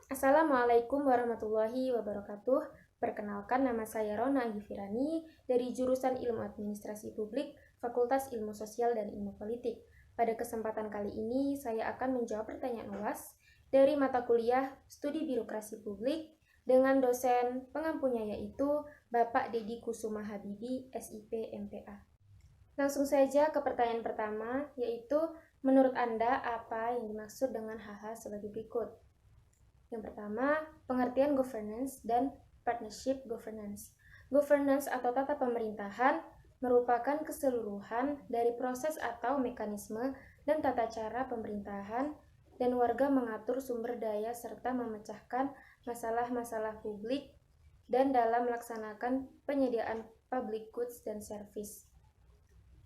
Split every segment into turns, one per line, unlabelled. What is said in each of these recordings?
Assalamualaikum warahmatullahi wabarakatuh. Perkenalkan, nama saya Rona Agifirani dari jurusan Ilmu Administrasi Publik, Fakultas Ilmu Sosial dan Ilmu Politik. Pada kesempatan kali ini, saya akan menjawab pertanyaan UAS dari mata kuliah Studi Birokrasi Publik dengan dosen pengampunya yaitu Bapak Dedi Kusuma Habibi, SIP MPA. Langsung saja ke pertanyaan pertama, yaitu menurut Anda apa yang dimaksud dengan hal-hal sebagai berikut? Yang pertama, pengertian governance dan partnership governance. Governance atau tata pemerintahan merupakan keseluruhan dari proses atau mekanisme dan tata cara pemerintahan dan warga mengatur sumber daya serta memecahkan masalah-masalah publik dan dalam melaksanakan penyediaan public goods dan service.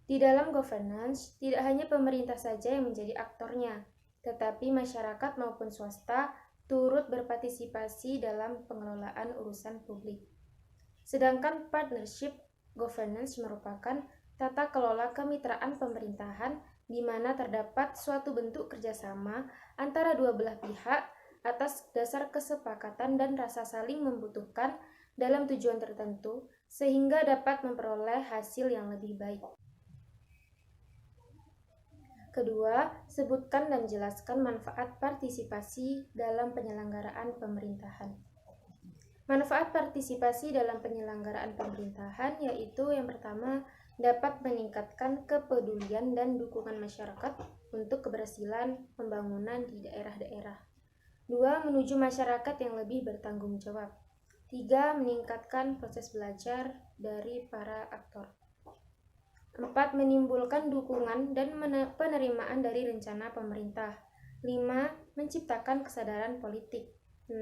Di dalam governance, tidak hanya pemerintah saja yang menjadi aktornya, tetapi masyarakat maupun swasta turut berpartisipasi dalam pengelolaan urusan publik. Sedangkan partnership governance merupakan tata kelola kemitraan pemerintahan di mana terdapat suatu bentuk kerjasama antara dua belah pihak atas dasar kesepakatan dan rasa saling membutuhkan dalam tujuan tertentu sehingga dapat memperoleh hasil yang lebih baik. Kedua, sebutkan dan jelaskan manfaat partisipasi dalam penyelenggaraan pemerintahan. Manfaat partisipasi dalam penyelenggaraan pemerintahan yaitu yang pertama, dapat meningkatkan kepedulian dan dukungan masyarakat untuk keberhasilan pembangunan di daerah-daerah. 2. Menuju masyarakat yang lebih bertanggung jawab. 3. Meningkatkan proses belajar dari para aktor. 4. Menimbulkan dukungan dan penerimaan dari rencana pemerintah. 5. Menciptakan kesadaran politik. 6.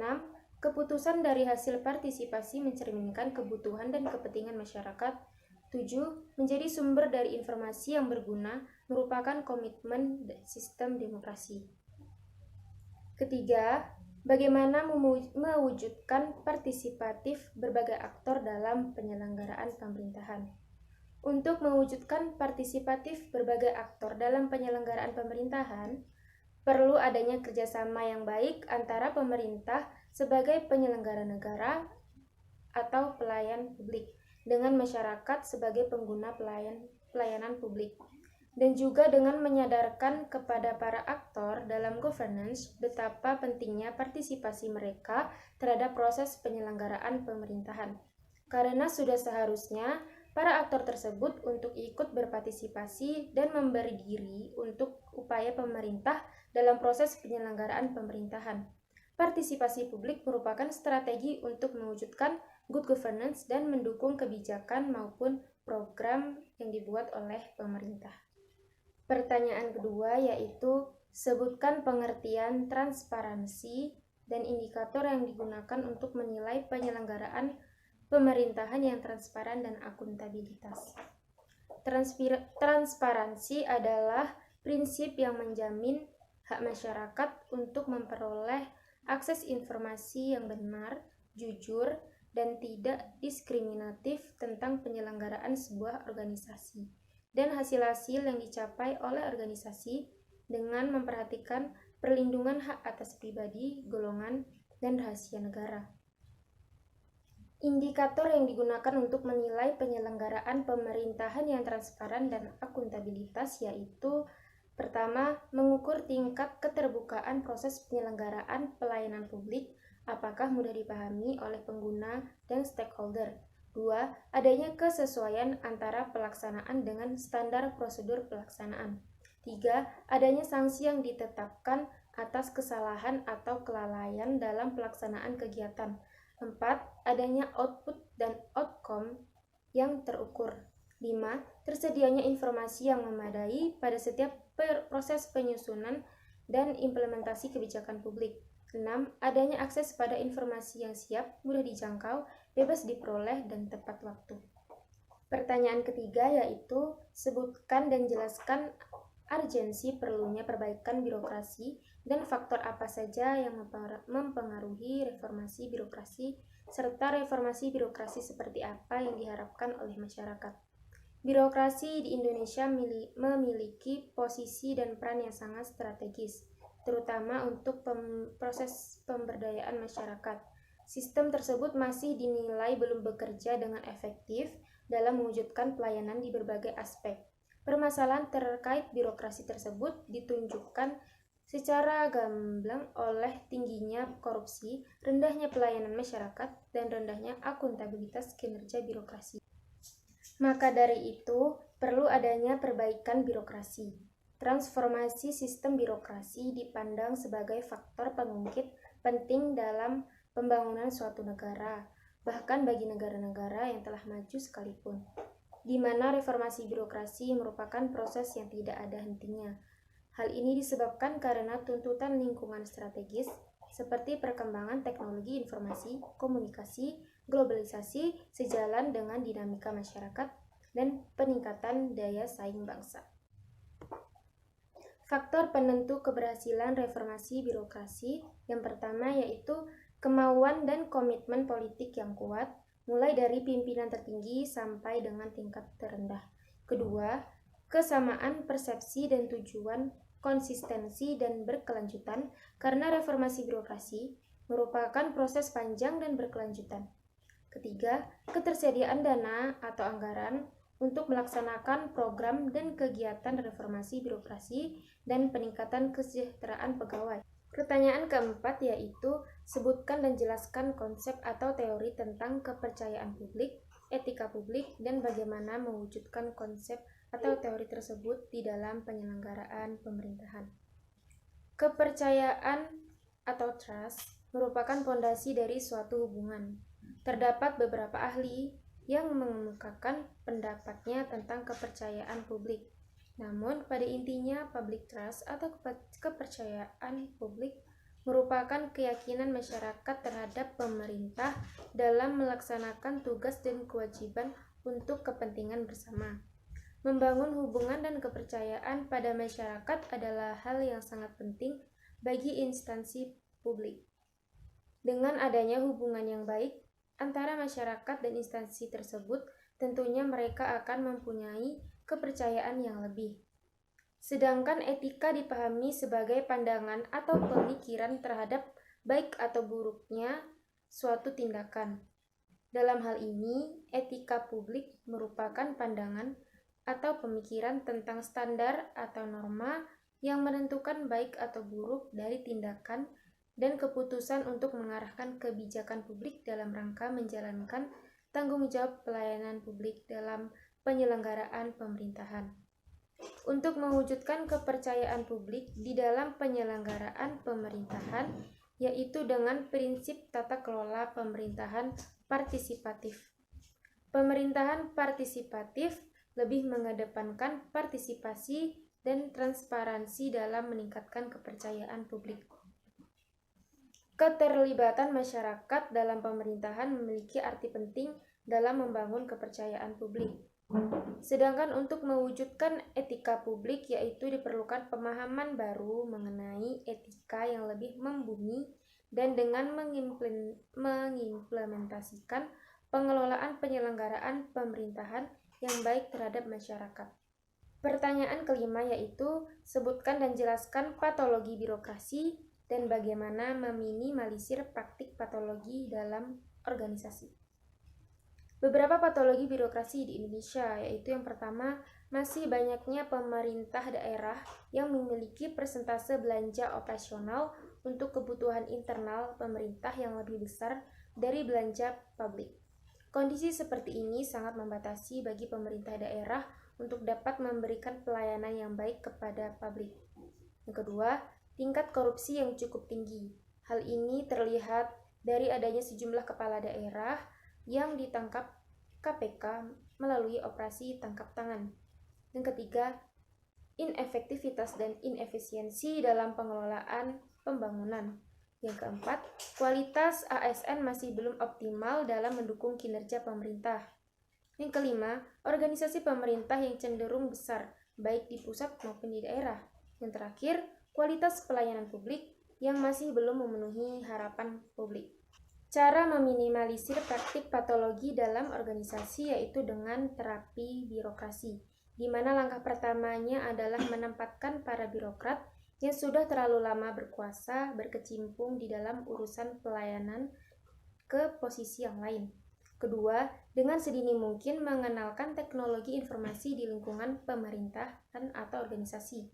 Keputusan dari hasil partisipasi mencerminkan kebutuhan dan kepentingan masyarakat. 7. Menjadi sumber dari informasi yang berguna merupakan komitmen sistem demokrasi. Ketiga, bagaimana mewujudkan partisipatif berbagai aktor dalam penyelenggaraan pemerintahan. Untuk mewujudkan partisipatif berbagai aktor dalam penyelenggaraan pemerintahan, perlu adanya kerjasama yang baik antara pemerintah sebagai penyelenggara negara atau pelayan publik dengan masyarakat sebagai pengguna pelayanan publik, dan juga dengan menyadarkan kepada para aktor dalam governance betapa pentingnya partisipasi mereka terhadap proses penyelenggaraan pemerintahan. Karena sudah seharusnya para aktor tersebut untuk ikut berpartisipasi dan memberi diri untuk upaya pemerintah dalam proses penyelenggaraan pemerintahan. Partisipasi publik merupakan strategi untuk mewujudkan good governance dan mendukung kebijakan maupun program yang dibuat oleh pemerintah. Pertanyaan kedua yaitu, sebutkan pengertian transparansi dan indikator yang digunakan untuk menilai penyelenggaraan pemerintahan yang transparan dan akuntabilitas. Transparansi adalah prinsip yang menjamin hak masyarakat untuk memperoleh akses informasi yang benar, jujur, dan tidak diskriminatif tentang penyelenggaraan sebuah organisasi dan hasil-hasil yang dicapai oleh organisasi dengan memperhatikan perlindungan hak atas pribadi, golongan, dan rahasia negara. Indikator yang digunakan untuk menilai penyelenggaraan pemerintahan yang transparan dan akuntabilitas yaitu, pertama, mengukur tingkat keterbukaan proses penyelenggaraan pelayanan publik, apakah mudah dipahami oleh pengguna dan stakeholder. 2. Adanya kesesuaian antara pelaksanaan dengan standar prosedur pelaksanaan. 3. Adanya sanksi yang ditetapkan atas kesalahan atau kelalaian dalam pelaksanaan kegiatan. 4. Adanya output dan outcome yang terukur. 5. Tersedianya informasi yang memadai pada setiap proses penyusunan dan implementasi kebijakan publik. 6. Adanya akses pada informasi yang siap, mudah dijangkau, bebas diperoleh, dan tepat waktu. Pertanyaan ketiga yaitu, sebutkan dan jelaskan urgensi perlunya perbaikan birokrasi dan faktor apa saja yang mempengaruhi reformasi birokrasi, serta reformasi birokrasi seperti apa yang diharapkan oleh masyarakat. Birokrasi di Indonesia memiliki posisi dan peran yang sangat strategis, terutama untuk proses pemberdayaan masyarakat. Sistem tersebut masih dinilai belum bekerja dengan efektif dalam mewujudkan pelayanan di berbagai aspek. Permasalahan terkait birokrasi tersebut ditunjukkan secara gamblang oleh tingginya korupsi, rendahnya pelayanan masyarakat, dan rendahnya akuntabilitas kinerja birokrasi. Maka dari itu, perlu adanya perbaikan birokrasi. Transformasi sistem birokrasi dipandang sebagai faktor pengungkit penting dalam pembangunan suatu negara, bahkan bagi negara-negara yang telah maju sekalipun, di mana reformasi birokrasi merupakan proses yang tidak ada hentinya. Hal ini disebabkan karena tuntutan lingkungan strategis seperti perkembangan teknologi informasi, komunikasi, globalisasi sejalan dengan dinamika masyarakat dan peningkatan daya saing bangsa. Faktor penentu keberhasilan reformasi birokrasi yang pertama yaitu kemauan dan komitmen politik yang kuat, mulai dari pimpinan tertinggi sampai dengan tingkat terendah. Kedua, kesamaan persepsi dan tujuan, konsistensi dan berkelanjutan, karena reformasi birokrasi merupakan proses panjang dan berkelanjutan. Ketiga, ketersediaan dana atau anggaran untuk melaksanakan program dan kegiatan reformasi birokrasi dan peningkatan kesejahteraan pegawai. Pertanyaan keempat yaitu, sebutkan dan jelaskan konsep atau teori tentang kepercayaan publik, etika publik, dan bagaimana mewujudkan konsep atau teori tersebut di dalam penyelenggaraan pemerintahan. Kepercayaan atau trust merupakan fondasi dari suatu hubungan. Terdapat beberapa ahli yang mengemukakan pendapatnya tentang kepercayaan publik. Namun, pada intinya, public trust atau kepercayaan publik merupakan keyakinan masyarakat terhadap pemerintah dalam melaksanakan tugas dan kewajiban untuk kepentingan bersama. Membangun hubungan dan kepercayaan pada masyarakat adalah hal yang sangat penting bagi instansi publik. Dengan adanya hubungan yang baik antara masyarakat dan instansi tersebut, tentunya mereka akan mempunyai kepercayaan yang lebih. Sedangkan etika dipahami sebagai pandangan atau pemikiran terhadap baik atau buruknya suatu tindakan. Dalam hal ini, etika publik merupakan pandangan atau pemikiran tentang standar atau norma yang menentukan baik atau buruk dari tindakan dan keputusan untuk mengarahkan kebijakan publik dalam rangka menjalankan tanggung jawab pelayanan publik dalam penyelenggaraan pemerintahan. Untuk mewujudkan kepercayaan publik di dalam penyelenggaraan pemerintahan, yaitu dengan prinsip tata kelola pemerintahan partisipatif. Pemerintahan partisipatif lebih mengedepankan partisipasi dan transparansi dalam meningkatkan kepercayaan publik. Keterlibatan masyarakat dalam pemerintahan memiliki arti penting dalam membangun kepercayaan publik. Sedangkan untuk mewujudkan etika publik, yaitu diperlukan pemahaman baru mengenai etika yang lebih membumi dan dengan mengimplementasikan pengelolaan penyelenggaraan pemerintahan yang baik terhadap masyarakat. Pertanyaan kelima yaitu, sebutkan dan jelaskan patologi birokrasi dan bagaimana meminimalisir praktik patologi dalam organisasi. Beberapa patologi birokrasi di Indonesia, yaitu yang pertama, masih banyaknya pemerintah daerah yang memiliki persentase belanja operasional untuk kebutuhan internal pemerintah yang lebih besar dari belanja publik. Kondisi seperti ini sangat membatasi bagi pemerintah daerah untuk dapat memberikan pelayanan yang baik kepada publik. Yang kedua, tingkat korupsi yang cukup tinggi. Hal ini terlihat dari adanya sejumlah kepala daerah yang ditangkap KPK melalui operasi tangkap tangan. Yang ketiga, inefektivitas dan inefisiensi dalam pengelolaan pembangunan. Yang keempat, kualitas ASN masih belum optimal dalam mendukung kinerja pemerintah. Yang kelima, organisasi pemerintah yang cenderung besar, baik di pusat maupun di daerah. Yang terakhir, kualitas pelayanan publik yang masih belum memenuhi harapan publik. Cara meminimalisir praktik patologi dalam organisasi yaitu dengan terapi birokrasi, di mana langkah pertamanya adalah menempatkan para birokrat yang sudah terlalu lama berkuasa berkecimpung di dalam urusan pelayanan ke posisi yang lain. Kedua, dengan sedini mungkin mengenalkan teknologi informasi di lingkungan pemerintahan atau organisasi.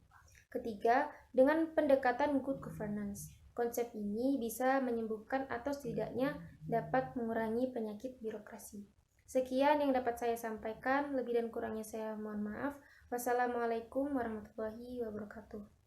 Ketiga, dengan pendekatan good governance. Konsep ini bisa menyembuhkan atau setidaknya dapat mengurangi penyakit birokrasi. Sekian yang dapat saya sampaikan, lebih dan kurangnya saya mohon maaf. Wassalamualaikum warahmatullahi wabarakatuh.